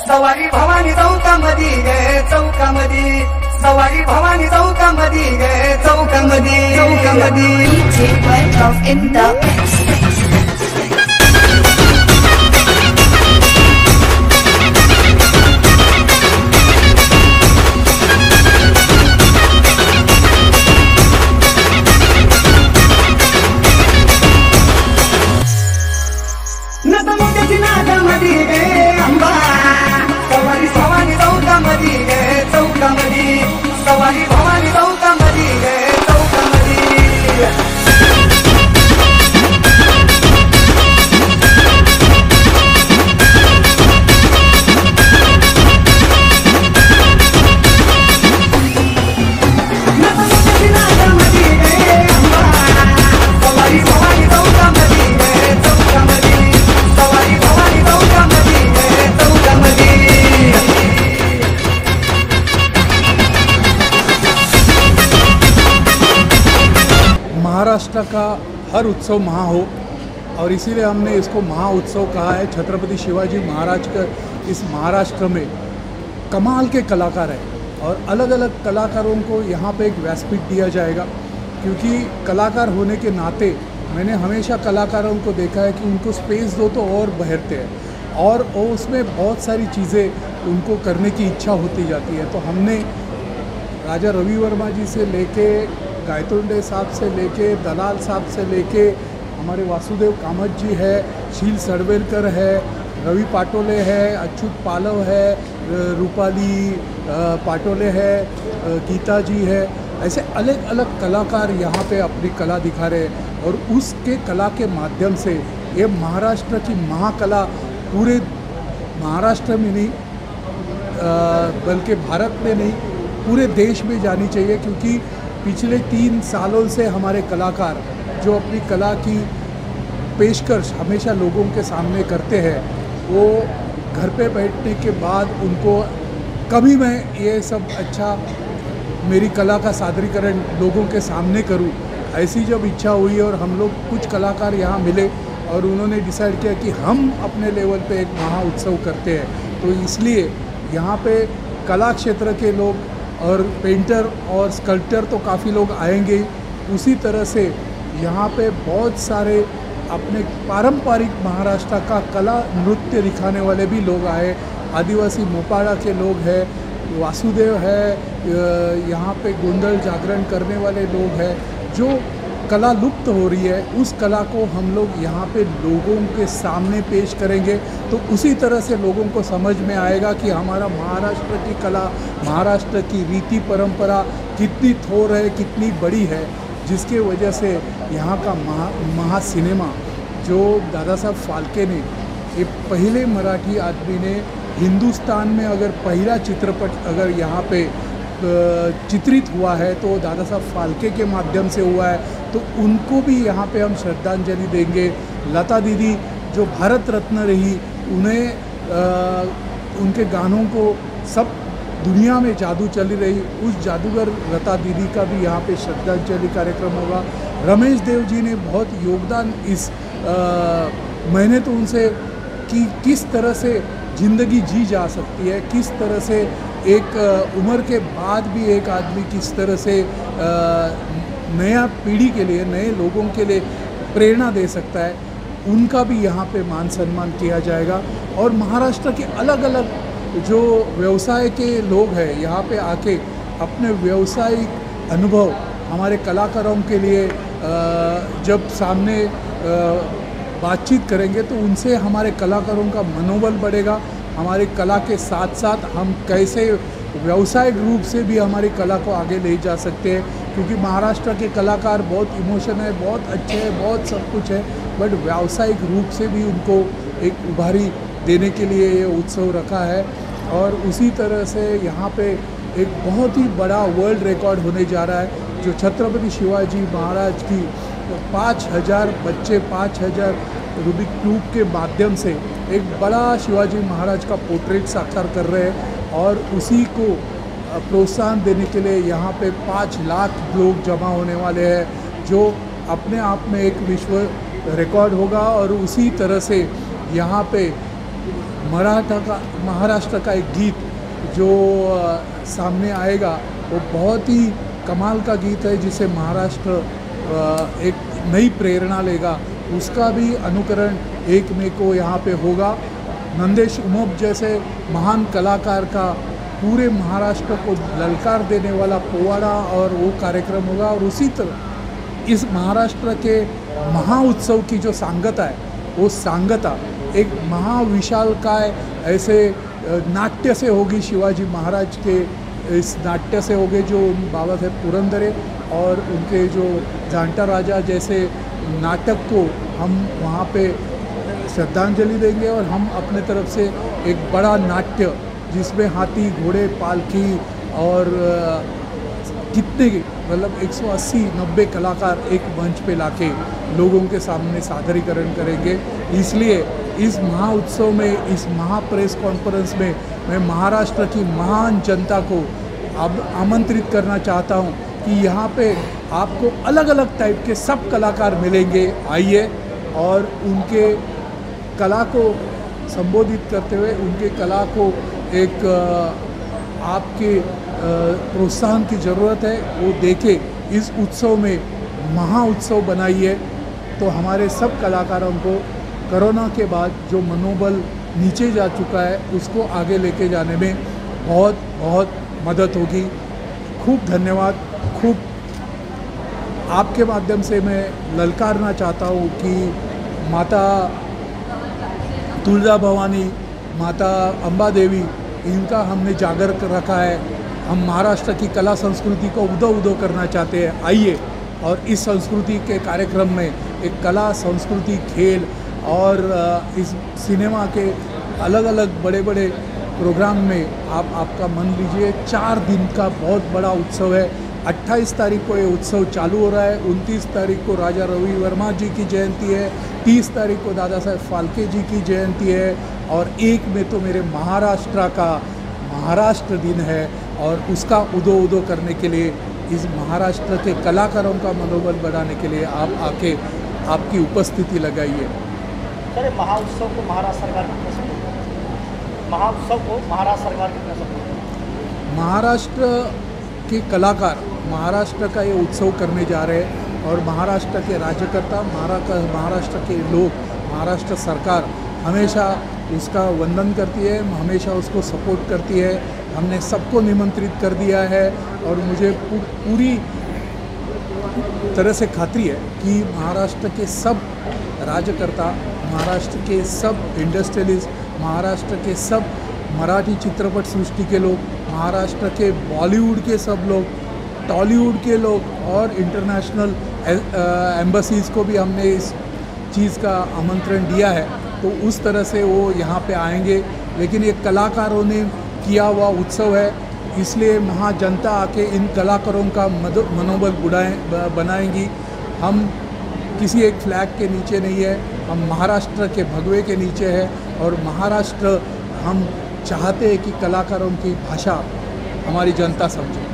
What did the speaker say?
सवारी भवानी चौकामधी गे चौकामधी, सवारी भवानी चौकामधी गे चौकामधी चौकामधी. DJ went off in the mix. नटमुट्याची नागामधी गे अंबा, सवारी भवानी चौकामधी गे चौकामधी, सवारी भवानी चौकामधी गे चौकामधी. नटमुट्याची नागामधी गे अंबा, सवारी भवानी चौकामधी गे चौकामधी, सवारी भवानी चौकामधी गे चौकामधी. महाराष्ट्र का हर उत्सव महा हो, और इसीलिए हमने इसको महा उत्सव कहा है. छत्रपति शिवाजी महाराज का इस महाराष्ट्र में कमाल के कलाकार हैं, और अलग अलग कलाकारों को यहाँ पे एक व्यासपीठ दिया जाएगा. क्योंकि कलाकार होने के नाते मैंने हमेशा कलाकारों को देखा है कि उनको स्पेस दो तो और बहरते हैं, और उसमें बहुत सारी चीज़ें उनको करने की इच्छा होती जाती है. तो हमने राजा रवि वर्मा जी से लेके गायतोंडे साहब से लेके दलाल साहब से लेके हमारे वासुदेव कामत जी है, शील सड़वेलकर है, रवि पाटोले है, अच्युत पालव है, रूपाली पाटोले है, गीता जी है, ऐसे अलग अलग कलाकार यहाँ पे अपनी कला दिखा रहे हैं. और उसके कला के माध्यम से ये महाराष्ट्र की महाकला पूरे महाराष्ट्र में नहीं बल्कि भारत में नहीं पूरे देश में जानी चाहिए. क्योंकि पिछले 3 सालों से हमारे कलाकार जो अपनी कला की पेशकश हमेशा लोगों के सामने करते हैं, वो घर पे बैठने के बाद उनको कभी मैं ये सब अच्छा मेरी कला का सादरीकरण लोगों के सामने करूं, ऐसी जब इच्छा हुई और हम लोग कुछ कलाकार यहाँ मिले और उन्होंने डिसाइड किया कि हम अपने लेवल पे एक महा उत्सव करते हैं. तो इसलिए यहाँ पे कला क्षेत्र के लोग और पेंटर और स्कल्प्टर तो काफ़ी लोग आएंगे. उसी तरह से यहाँ पे बहुत सारे अपने पारंपरिक महाराष्ट्र का कला नृत्य दिखाने वाले भी लोग आए. आदिवासी मोपाड़ा के लोग हैं, वासुदेव है, यहाँ पे गोंधल जागरण करने वाले लोग हैं. जो कला लुप्त हो रही है उस कला को हम लोग यहाँ पे लोगों के सामने पेश करेंगे. तो उसी तरह से लोगों को समझ में आएगा कि हमारा महाराष्ट्र की कला, महाराष्ट्र की रीति परंपरा कितनी थोर है, कितनी बड़ी है. जिसके वजह से यहाँ का महा सिनेमा जो दादा साहब फाल्के ने, ये पहले मराठी आदमी ने हिंदुस्तान में अगर पहला चित्रपट अगर यहाँ पे चित्रित हुआ है तो दादा साहब फाल्के के माध्यम से हुआ है. तो उनको भी यहाँ पे हम श्रद्धांजलि देंगे. लता दीदी जो भारत रत्न रही, उन्हें उनके गानों को सब दुनिया में जादू चली रही, उस जादूगर लता दीदी का भी यहाँ पे श्रद्धांजलि कार्यक्रम होगा. रमेश देव जी ने बहुत योगदान इस मैंने तो उनसे कि किस तरह से ज़िंदगी जी जा सकती है, किस तरह से एक उम्र के बाद भी एक आदमी किस तरह से नया पीढ़ी के लिए, नए लोगों के लिए प्रेरणा दे सकता है, उनका भी यहाँ पे मान सम्मान किया जाएगा. और महाराष्ट्र के अलग अलग जो व्यवसाय के लोग हैं यहाँ पे आके अपने व्यवसायिक अनुभव हमारे कलाकारों के लिए जब सामने बातचीत करेंगे तो उनसे हमारे कलाकारों का मनोबल बढ़ेगा. हमारी कला के साथ साथ हम कैसे व्यावसायिक रूप से भी हमारी कला को आगे ले जा सकते हैं, क्योंकि महाराष्ट्र के कलाकार बहुत इमोशन है, बहुत अच्छे हैं, बहुत सब कुछ है, बट व्यावसायिक रूप से भी उनको एक उभारी देने के लिए ये उत्सव रखा है। और उसी तरह से यहाँ पे एक बहुत ही बड़ा वर्ल्ड रिकॉर्ड होने जा रहा है, जो छत्रपति शिवाजी महाराज की 5000 बच्चे 5000 रूबिक क्यूब के माध्यम से एक बड़ा शिवाजी महाराज का पोर्ट्रेट साकार कर रहे हैं। और उसी को प्रोत्साहन देने के लिए यहाँ पे 5 लाख लोग जमा होने वाले हैं, जो अपने आप में एक विश्व रिकॉर्ड होगा। और उसी तरह से यहाँ पे महाराष्ट्र का एक गीत जो सामने आएगा, वो बहुत ही कमाल का गीत है, जिसे महाराष्ट्र एक नई प्रेरणा लेगा। उसका भी अनुकरण 1 मई को यहाँ पे होगा। नंदेश उमप जैसे महान कलाकार का पूरे महाराष्ट्र को ललकार देने वाला पोवाड़ा और वो कार्यक्रम होगा। और उसी तरह इस महाराष्ट्र के महाउत्सव की जो सांगता है, वो सांगता एक महाविशालकाय ऐसे नाट्य से होगी। शिवाजी महाराज के इस नाट्य से होंगे जो बाबा साहेब पुरंदरे और उनके जो जांटा राजा जैसे नाटक को हम वहाँ पे श्रद्धांजलि देंगे। और हम अपने तरफ से एक बड़ा नाट्य जिसमें हाथी घोड़े पालकी और कितने मतलब 180-90 कलाकार एक मंच पे लाके लोगों के सामने सादरीकरण करेंगे। इसलिए इस महाउत्सव में, इस महाप्रेस कॉन्फ्रेंस में मैं महाराष्ट्र की महान जनता को अब आमंत्रित करना चाहता हूं कि यहाँ पे आपको अलग अलग टाइप के सब कलाकार मिलेंगे। आइए और उनके कला को संबोधित करते हुए, उनके कला को एक आपके प्रोत्साहन की ज़रूरत है, वो देखें। इस उत्सव में महाउत्सव बनाइए तो हमारे सब कलाकारों को कोरोना के बाद जो मनोबल नीचे जा चुका है, उसको आगे लेके जाने में बहुत बहुत मदद होगी। खूब धन्यवाद। खूब आपके माध्यम से मैं ललकारना चाहता हूँ कि माता तुलजा भवानी, माता अम्बा देवी, इनका हमने जागर कर रखा है। हम महाराष्ट्र की कला संस्कृति को उदो करना चाहते हैं। आइए और इस संस्कृति के कार्यक्रम में एक कला संस्कृति खेल और इस सिनेमा के अलग अलग बड़े बड़े प्रोग्राम में आपका मन लीजिए। 4 दिन का बहुत बड़ा उत्सव है। 28 तारीख को ये उत्सव चालू हो रहा है। 29 तारीख को राजा रवि वर्मा जी की जयंती है। 30 तारीख को दादा साहेब फाल्के जी की जयंती है। और 1 में तो मेरे महाराष्ट्र का महाराष्ट्र दिन है। और उसका उदो करने के लिए, इस महाराष्ट्र के कलाकारों का मनोबल बढ़ाने के लिए आप आके आपकी उपस्थिति लगाइए। सर, महाउत्सव को महाराष्ट्र सरकार कितना सपोर्ट करती है? महाउत्सव को महाराष्ट्र सरकार कितना सपोर्ट करती है? महाराष्ट्र के कलाकार महाराष्ट्र का ये उत्सव करने जा रहे हैं और महाराष्ट्र के राज्यकर्ता, महाराष्ट्र के लोग, महाराष्ट्र सरकार हमेशा उसका वंदन करती है, हमेशा उसको सपोर्ट करती है। हमने सबको निमंत्रित कर दिया है और मुझे पूरी तरह से खातरी है कि महाराष्ट्र के सब राज्यकर्ता, महाराष्ट्र के सब इंडस्ट्रियलिस्ट, महाराष्ट्र के सब मराठी चित्रपट सृष्टि के लोग, महाराष्ट्र के बॉलीवुड के सब लोग, टॉलीवुड के लोग और इंटरनेशनल एम्बसीज़ को भी हमने इस चीज़ का आमंत्रण दिया है। तो उस तरह से वो यहाँ पे आएंगे। लेकिन ये कलाकारों ने किया हुआ उत्सव है, इसलिए महाजनता आके इन कलाकारों का मनोबल बनाएंगी। हम किसी एक फ्लैग के नीचे नहीं है, हम महाराष्ट्र के भगवे के नीचे है। और महाराष्ट्र हम चाहते हैं कि कलाकारों की भाषा हमारी जनता समझे।